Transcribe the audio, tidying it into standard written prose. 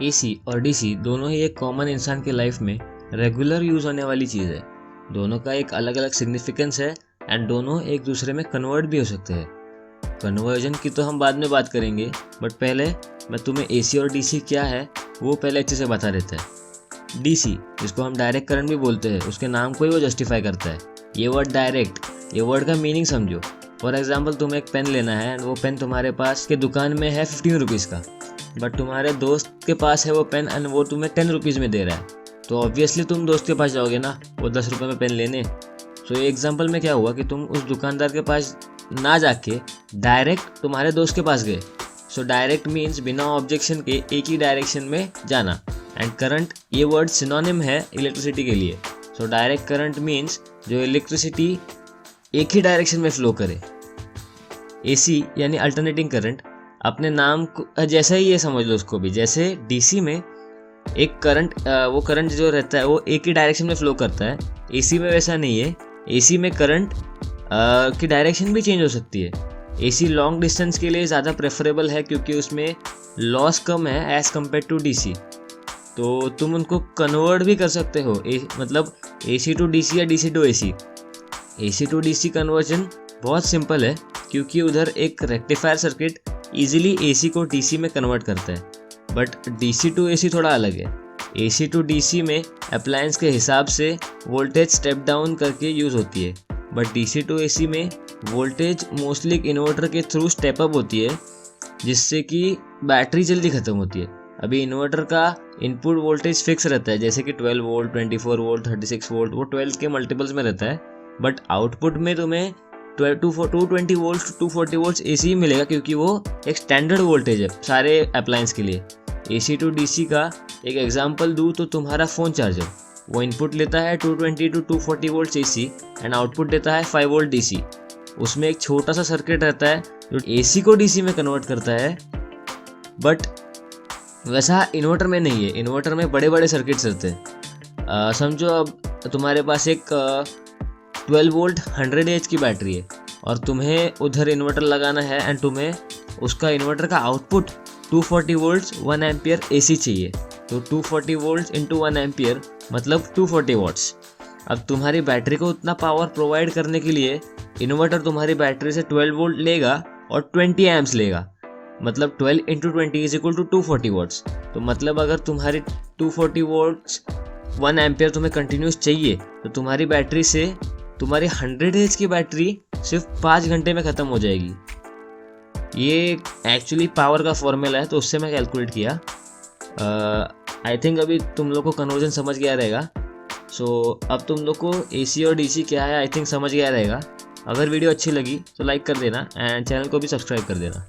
AC और DC दोनों ही एक कॉमन इंसान के लाइफ में रेगुलर यूज़ होने वाली चीज़ है। दोनों का एक अलग अलग सिग्निफिकेंस है एंड दोनों एक दूसरे में कन्वर्ट भी हो सकते हैं। कन्वर्जन की तो हम बाद में बात करेंगे, बट पहले मैं तुम्हें एसी और डीसी क्या है वो पहले अच्छे से बता देता है। डीसी, जिसको हम डायरेक्ट करंट भी बोलते हैं, उसके नाम को ही वो जस्टिफाई करता है। ये वर्ड डायरेक्ट, ये वर्ड का मीनिंग समझो। फॉर एग्जाम्पल, तुम्हें एक पेन लेना है एंड वो पेन तुम्हारे पास के दुकान में है 15 रुपीज़ का, बट तुम्हारे दोस्त के पास है वो पेन एंड वो तुम्हें 10 रुपीज़ में दे रहा है, तो ऑब्वियसली तुम दोस्त के पास जाओगे ना वो 10 रुपये में पेन लेने। सो ये एग्जाम्पल में क्या हुआ कि तुम उस दुकानदार के पास ना जाके डायरेक्ट तुम्हारे दोस्त के पास गए। सो डायरेक्ट मीन्स बिना ऑब्जेक्शन के एक ही डायरेक्शन में जाना। एंड करंट, ये वर्ड सिनोनिम है इलेक्ट्रिसिटी के लिए। सो डायरेक्ट करंट मीन्स जो इलेक्ट्रिसिटी एक ही डायरेक्शन में फ्लो करे। एसी यानी अल्टरनेटिंग करंट, अपने नाम को जैसा ही ये समझ लो उसको भी। जैसे डीसी में एक करंट, वो करंट जो रहता है वो एक ही डायरेक्शन में फ्लो करता है। एसी में वैसा नहीं है। एसी में करंट की डायरेक्शन भी चेंज हो सकती है। एसी लॉन्ग डिस्टेंस के लिए ज़्यादा प्रेफरेबल है क्योंकि उसमें लॉस कम है एज़ कम्पेयर टू डीसी। तो तुम उनको कन्वर्ट भी कर सकते हो, मतलब एसी टू डीसी या DC to AC. AC to DC conversion बहुत सिंपल है क्योंकि उधर एक रेक्टिफायर सर्किट इजीली एसी को डीसी में कन्वर्ट करता है। बट डीसी टू एसी थोड़ा अलग है। एसी टू डीसी में अप्लायंस के हिसाब से वोल्टेज स्टेप डाउन करके यूज़ होती है, बट डीसी टू एसी में वोल्टेज मोस्टली इन्वर्टर के थ्रू स्टेप अप होती है, जिससे कि बैटरी जल्दी ख़त्म होती है। अभी इन्वर्टर का इनपुट वोल्टेज फिक्स रहता है, जैसे कि 12 वोल्ट, 24 वोल्ट, 36 वोल्ट, वो 12 के मल्टीपल्स में रहता है। बट आउटपुट में तुम्हें 220 वोल्ट 240 वोल्ट एसी ही मिलेगा क्योंकि वो एक स्टैंडर्ड वोल्टेज है सारे अप्लायंस के लिए। एसी टू डीसी का एक एग्जांपल दूँ तो तुम्हारा फ़ोन चार्जर, वो इनपुट लेता है 220 to 240 volt AC and output देता है 5 वोल्ट डीसी। उसमें एक छोटा सा सर्किट रहता है जो एसी को डीसी में कन्वर्ट करता है, बट वैसा इन्वर्टर में नहीं है। इन्वर्टर में बड़े बड़े सर्किट्स रहते हैं। समझो अब तुम्हारे पास एक 12 वोल्ट 100 एच की बैटरी है और तुम्हें उधर इन्वर्टर लगाना है एंड तुम्हें उसका इन्वर्टर का आउटपुट 240 वोल्ट्स 1 एम्पियर एसी चाहिए। तो 240 वोल्ट्स इंटू 1 एम्पियर मतलब 240 वॉट्स। अब तुम्हारी बैटरी को उतना पावर प्रोवाइड करने के लिए इन्वर्टर तुम्हारी बैटरी से 12 वोल्ट लेगा और 20 एम्प्स लेगा, मतलब 12 into 20 is equal to 240 watts. तो मतलब अगर तुम्हारी 240 वोल्ट्स 1 एम्पियर तुम्हें कंटिन्यूस चाहिए तो तुम्हारी बैटरी से तुम्हारी 100 एच की बैटरी सिर्फ 5 घंटे में ख़त्म हो जाएगी। ये एक्चुअली पावर का फॉर्मूला है, तो उससे मैं कैलकुलेट किया। आई थिंक अभी तुम लोग को कन्वर्जन समझ गया रहेगा। सो अब तुम लोग को एसी और डीसी क्या है आई थिंक समझ गया रहेगा। अगर वीडियो अच्छी लगी तो लाइक कर देना एंड चैनल को भी सब्सक्राइब कर देना।